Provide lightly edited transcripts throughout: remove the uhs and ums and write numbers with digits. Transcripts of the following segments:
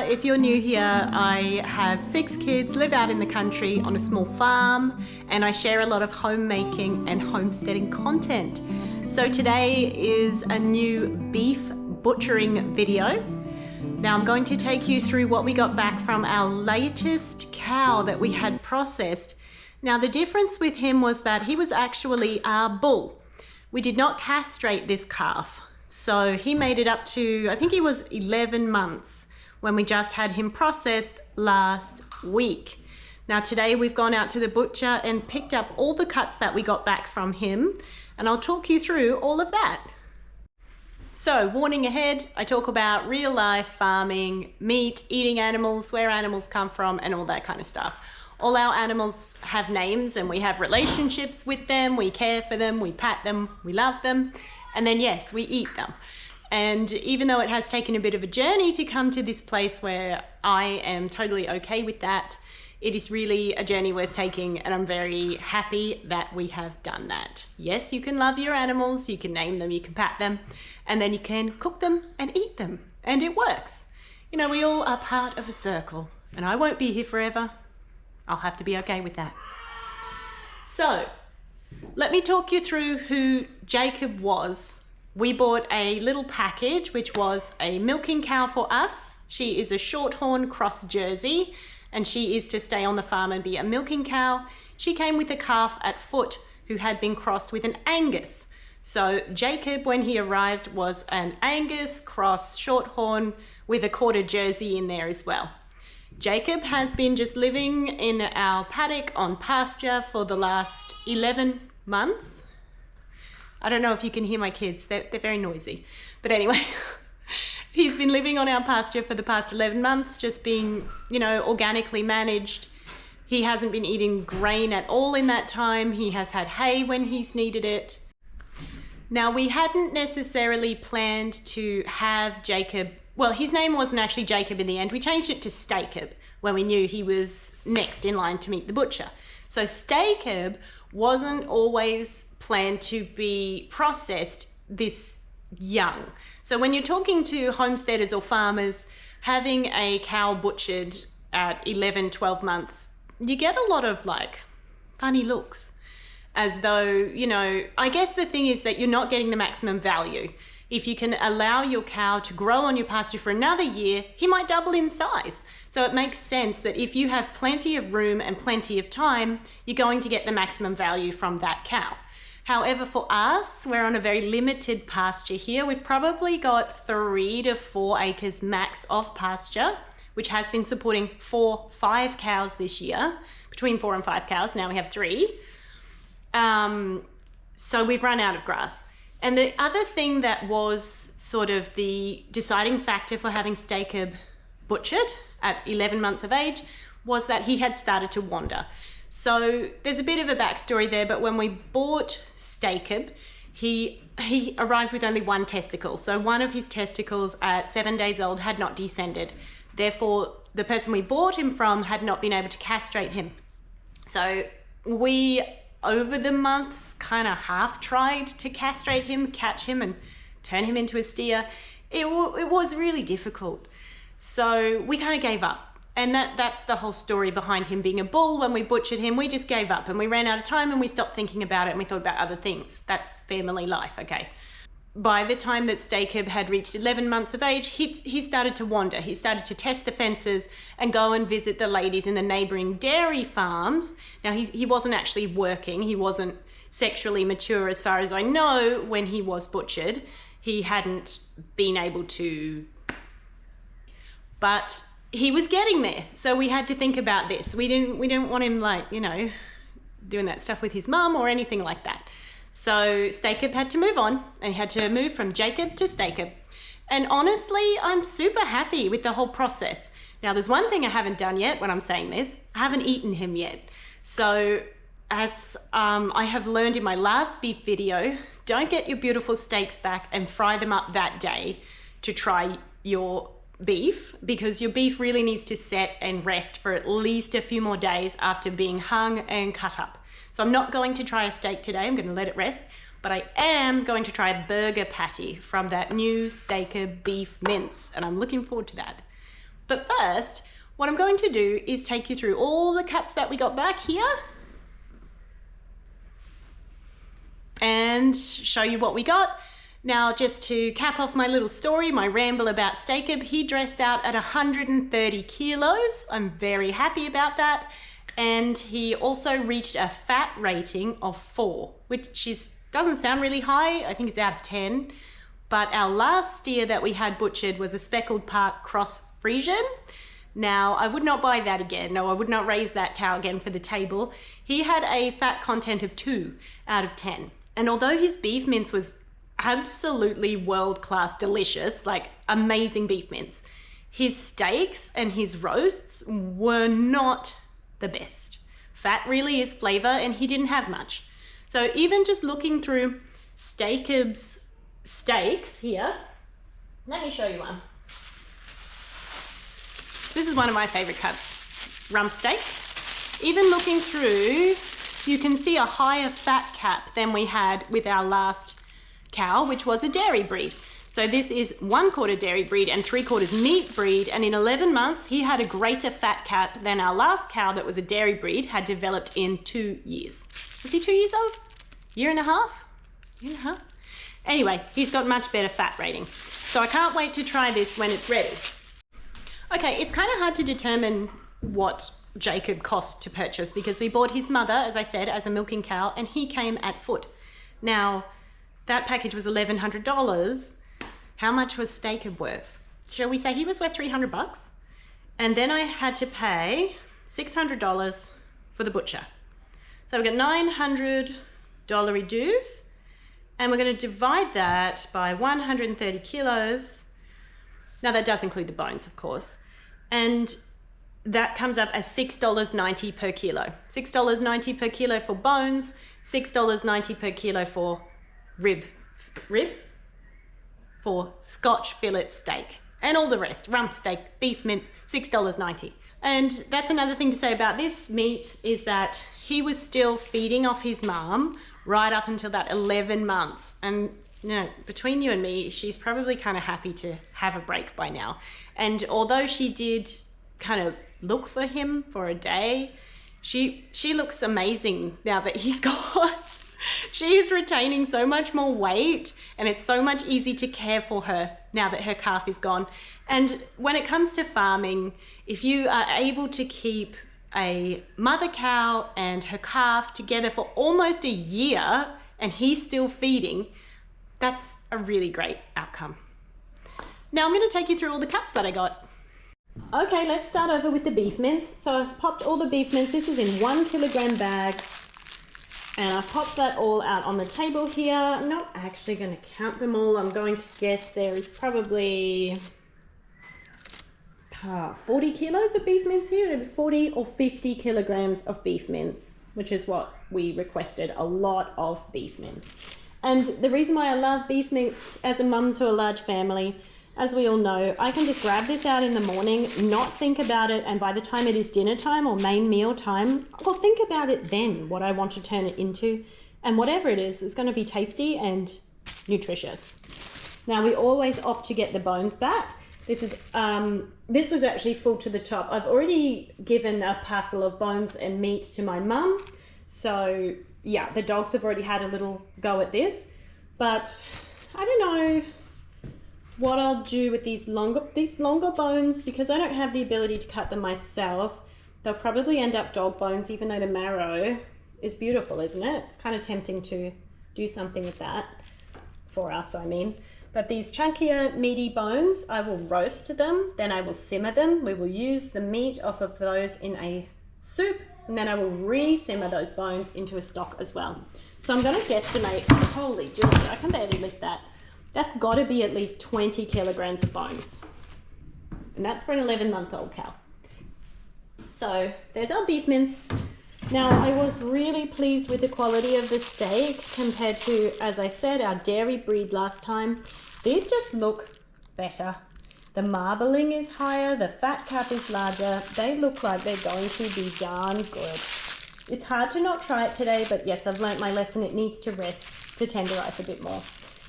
If you're new here, I have 6 kids, live out in the country on a small farm, and I share a lot of homemaking and homesteading content. So today is a new beef butchering video. Now I'm going to take you through what we got back from our latest cow that we had processed. Now the difference with him was that he was actually a bull. We did not castrate this calf. So he made it up to, I think he was 11 months when we just had him processed last week. Now today we've gone out to the butcher and picked up all the cuts that we got back from him, and I'll talk you through all of that. So warning ahead, I talk about real life farming, meat, eating animals, where animals come from, and all that kind of stuff. All our animals have names and we have relationships with them, we care for them, we pat them, we love them, and then yes, we eat them. And even though it has taken a bit of a journey to come to this place where I am totally okay with that, it is really a journey worth taking, and I'm very happy that we have done that. Yes, you can love your animals, you can name them, you can pat them, and then you can cook them and eat them, and it works. You know, we all are part of a circle, and I won't be here forever. I'll have to be okay with that. So, let me talk you through who Jacob was. We bought a little package, which was a milking cow for us. She is a Shorthorn cross Jersey, and she is to stay on the farm and be a milking cow. She came with a calf at foot who had been crossed with an Angus. So Jacob, when he arrived, was an Angus cross Shorthorn with a quarter Jersey in there as well. Jacob has been just living in our paddock on pasture for the last 11 months. I don't know if you can hear my kids, they're very noisy. But anyway, he's been living on our pasture for the past 11 months, just being, you know, organically managed. He hasn't been eating grain at all in that time. He has had hay when he's needed it. Now, we hadn't necessarily planned to have Jacob, well, his name wasn't actually Jacob in the end. We changed it to Steakob when we knew he was next in line to meet the butcher. So Steakob wasn't always planned to be processed this young. So when you're talking to homesteaders or farmers, having a cow butchered at 11, 12 months, you get a lot of like funny looks, as though, you know, I guess the thing is that you're not getting the maximum value. If you can allow your cow to grow on your pasture for another year, he might double in size. So it makes sense that if you have plenty of room and plenty of time, you're going to get the maximum value from that cow. However, for us, we're on a very limited pasture here. We've probably got 3 to 4 acres max of pasture, which has been supporting 4-5 cows this year, between 4 and 5 cows. Now we have 3. So we've run out of grass. And the other thing that was sort of the deciding factor for having Steakob butchered at 11 months of age was that he had started to wander. So there's a bit of a backstory there, but when we bought Steakob, he arrived with only 1 testicle. So one of his testicles at 7 days old had not descended. Therefore, the person we bought him from had not been able to castrate him. So we, over the months, kind of half tried to castrate him, catch him and turn him into a steer. It was really difficult. So we kind of gave up. And that's the whole story behind him being a bull. When we butchered him, we just gave up and we ran out of time and we stopped thinking about it and we thought about other things. That's family life, okay. By the time that Steakob had reached 11 months of age, he started to wander. He started to test the fences and go and visit the ladies in the neighboring dairy farms. Now, he wasn't actually working. He wasn't sexually mature as far as I know when he was butchered. He hadn't been able to, but he was getting there. So we had to think about this. We didn't want him, like, you know, doing that stuff with his mum or anything like that. So Stacob had to move on, and he had to move from Jacob to Stacob. And honestly, I'm super happy with the whole process. Now, there's one thing I haven't done yet when I'm saying this. I haven't eaten him yet. So as I have learned in my last beef video, don't get your beautiful steaks back and fry them up that day to try your beef, because your beef really needs to set and rest for at least a few more days after being hung and cut up. So I'm not going to try a steak today, I'm going to let it rest, but I am going to try a burger patty from that new Stacob beef mince, and I'm looking forward to that. But first, what I'm going to do is take you through all the cuts that we got back here and show you what we got. Now, just to cap off my little story, my ramble about Stacob, he dressed out at 130 kilos. I'm very happy about that. And he also reached a fat rating of 4, which doesn't sound really high. I think it's out of 10. But our last steer that we had butchered was a speckled park cross Frisian. Now, I would not buy that again. No, I would not raise that cow again for the table. He had a fat content of 2 out of 10. And although his beef mince was absolutely world-class delicious, like amazing beef mince, his steaks and his roasts were not the best. Fat really is flavor, and he didn't have much. So even just looking through Stacob's steaks here, let me show you one. This is one of my favorite cuts, rump steak. Even looking through, you can see a higher fat cap than we had with our last cow, which was a dairy breed. So this is 1/4 dairy breed and 3/4 meat breed, and in 11 months he had a greater fat cap than our last cow that was a dairy breed had developed in 2 years. Was he 2 years old? Year and a half? Year and a half? Anyway, he's got much better fat rating. So I can't wait to try this when it's ready. Okay, it's kind of hard to determine what Jacob cost to purchase because we bought his mother, as I said, as a milking cow, and he came at foot. Now, that package was $1,100. How much was Stacob worth? Shall we say he was worth $300? And then I had to pay $600 for the butcher. So we've got $900 dues, and we're going to divide that by 130 kilos. Now that does include the bones, of course. And that comes up as $6.90 per kilo. $6.90 per kilo for bones, $6.90 per kilo for rib? For Scotch fillet steak and all the rest, rump steak, beef mince, $6.90. And that's another thing to say about this meat is that he was still feeding off his mum right up until that 11 months. And you know, between you and me, she's probably kind of happy to have a break by now. And although she did kind of look for him for a day, she looks amazing now that he's gone. She is retaining so much more weight, and it's so much easier to care for her now that her calf is gone. And when it comes to farming, if you are able to keep a mother cow and her calf together for almost a year and he's still feeding, that's a really great outcome. Now I'm going to take you through all the cuts that I got. Okay, let's start over with the beef mince. So I've popped all the beef mince. This is in 1 kilogram bags. And I've popped that all out on the table here. I'm not actually going to count them all. I'm going to guess there is probably 40 kilos of beef mince here. 40 or 50 kilograms of beef mince, which is what we requested, a lot of beef mince. And the reason why I love beef mince as a mum to a large family, as we all know, I can just grab this out in the morning, not think about it, and by the time it is dinner time or main meal time, I'll think about it then, what I want to turn it into. And whatever it is, it's going to be tasty and nutritious. Now, we always opt to get the bones back. This was actually full to the top. I've already given a parcel of bones and meat to my mum. So, yeah, the dogs have already had a little go at this. But I don't know what I'll do with these longer bones, because I don't have the ability to cut them myself. They'll probably end up dog bones, even though the marrow is beautiful, isn't it? It's kind of tempting to do something with that for us, I mean. But these chunkier, meaty bones, I will roast them, then I will simmer them. We will use the meat off of those in a soup, and then I will re-simmer those bones into a stock as well. So I'm going to guesstimate, holy Julie, I can barely lift that. That's got to be at least 20 kilograms of bones. And that's for an 11-month-old cow. So there's our beef mince. Now, I was really pleased with the quality of the steak compared to, as I said, our dairy breed last time. These just look better. The marbling is higher, the fat cap is larger. They look like they're going to be darn good. It's hard to not try it today, but yes, I've learnt my lesson. It needs to rest to tenderize a bit more.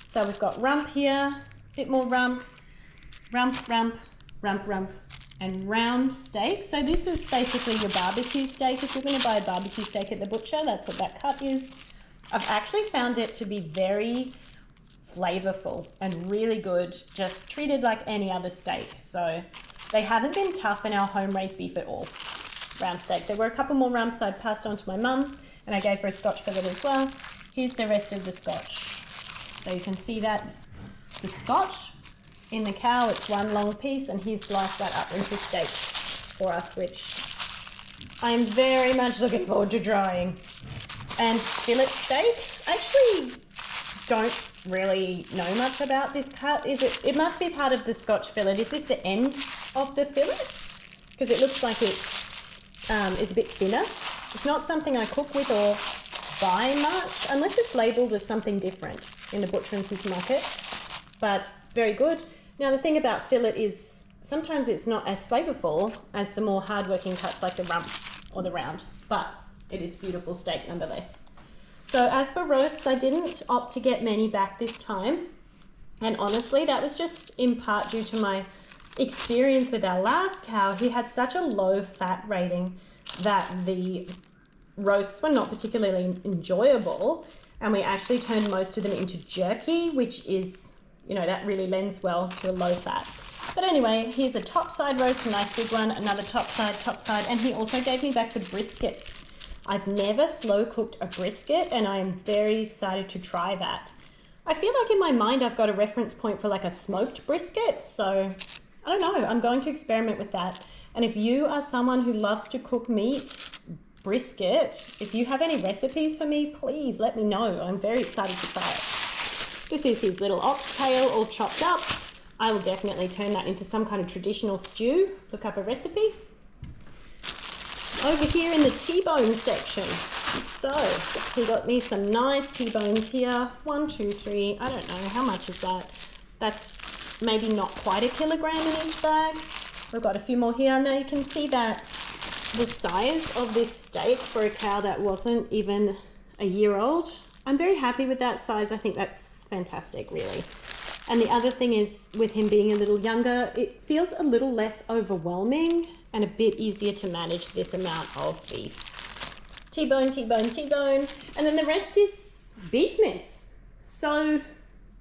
So we've got rump here, a bit more rump, and round steak. So this is basically your barbecue steak. If you're going to buy a barbecue steak at the butcher, that's what that cut is. I've actually found it to be very flavorful and really good, just treated like any other steak. So they haven't been tough in our home raised beef at all. Round steak. There were a couple more rumps I passed on to my mum, and I gave her a Scotch fillet as well. Here's the rest of the Scotch. So you can see that's the Scotch. In the cow, it's one long piece, and he's sliced that up into steak for us, which I'm very much looking forward to trying. And fillet steak, I actually don't really know much about this cut. It must be part of the Scotch fillet. Is this the end of the fillet? Because it looks like it is a bit thinner. It's not something I cook with or buy much, unless it's labelled as something different in the butcher and supermarket, but very good. Now the thing about fillet is sometimes it's not as flavourful as the more hard-working cuts like the rump or the round, but it is beautiful steak nonetheless. So as for roasts, I didn't opt to get many back this time, and honestly that was just in part due to my experience with our last cow. He had such a low fat rating that the roasts were not particularly enjoyable, and we actually turned most of them into jerky, which is, you know, that really lends well to a low fat. But anyway, here's a top side roast, a nice big one, another top side, and he also gave me back the briskets. I've never slow cooked a brisket, and I am very excited to try that. I feel like in my mind I've got a reference point for like a smoked brisket, so I don't know, I'm going to experiment with that. And if you are someone who loves to cook meat, brisket, if you have any recipes for me, please let me know. I'm very excited to try it. This is his little oxtail all chopped up. I will definitely turn that into some kind of traditional stew. Look up a recipe. Over here in the T-bone section. So he got me some nice T-bones here. 1, 2, 3, I don't know, how much is that? That's maybe not quite a kilogram in each bag. We've got a few more here. Now you can see that the size of this steak for a cow that wasn't even a year old, I'm very happy with that size. I think that's fantastic, really. And the other thing is, with him being a little younger, it feels a little less overwhelming and a bit easier to manage this amount of beef. T-bone, T-bone, T-bone. And then the rest is beef mince. So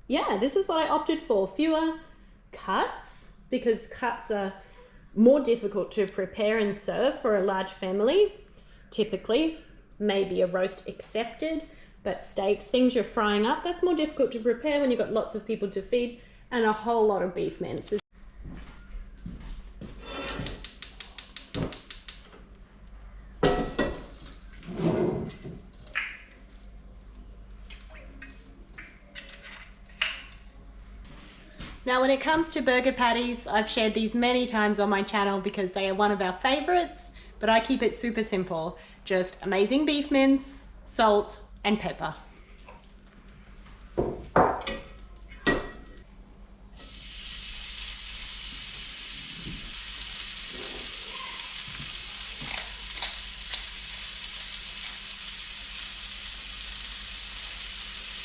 yeah, this is what I opted for. Fewer cuts, because cuts are more difficult to prepare and serve for a large family. Typically, maybe a roast accepted, but steaks, things you're frying up, that's more difficult to prepare when you've got lots of people to feed and a whole lot of beef mince. Now when it comes to burger patties, I've shared these many times on my channel because they are one of our favorites, but I keep it super simple. Just amazing beef mince, salt, and pepper.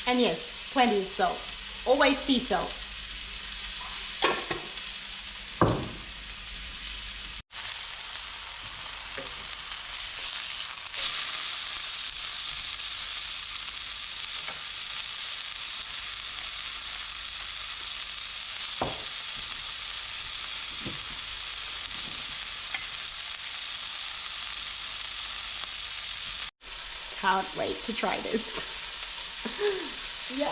And yes, plenty of salt. Always sea salt. Can't wait to try this. Yum!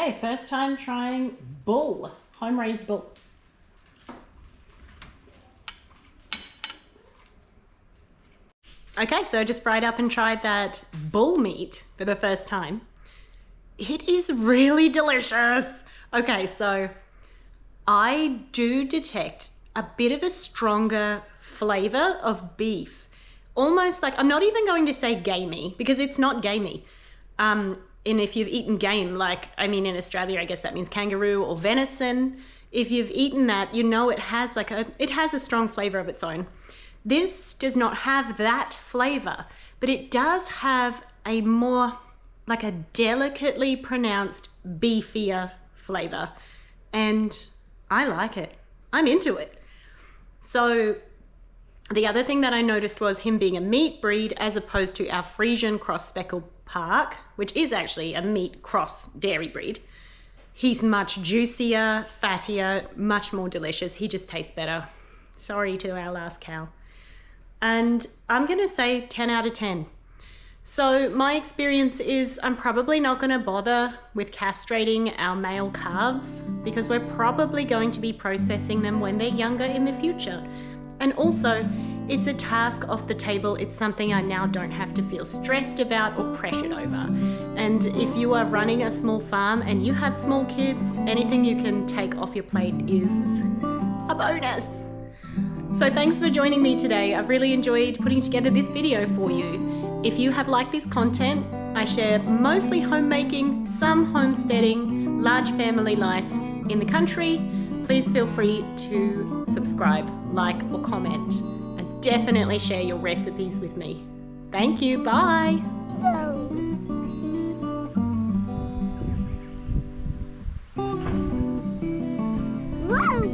Okay, first time trying bull, home-raised bull. Okay, so I just fried up and tried that bull meat for the first time. It is really delicious. Okay, so I do detect a bit of a stronger flavor of beef. Almost like, I'm not even going to say gamey because it's not gamey. And if you've eaten game, like, I mean, in Australia, I guess that means kangaroo or venison. If you've eaten that, you know it has a strong flavor of its own. This does not have that flavor, but it does have a more, like a delicately pronounced beefier flavor. And I like it. I'm into it. So the other thing that I noticed was him being a meat breed as opposed to our Friesian cross speckled park, which is actually a meat cross dairy breed. He's much juicier, fattier, much more delicious. He just tastes better. Sorry to our last cow. And I'm gonna say 10 out of 10. So my experience is I'm probably not gonna bother with castrating our male calves because we're probably going to be processing them when they're younger in the future. And also, it's a task off the table. It's something I now don't have to feel stressed about or pressured over. And if you are running a small farm and you have small kids, anything you can take off your plate is a bonus. So thanks for joining me today. I've really enjoyed putting together this video for you. If you have liked this content, I share mostly homemaking, some homesteading, large family life in the country. Please feel free to subscribe, like, or comment, and definitely share your recipes with me. Thank you, bye. Whoa,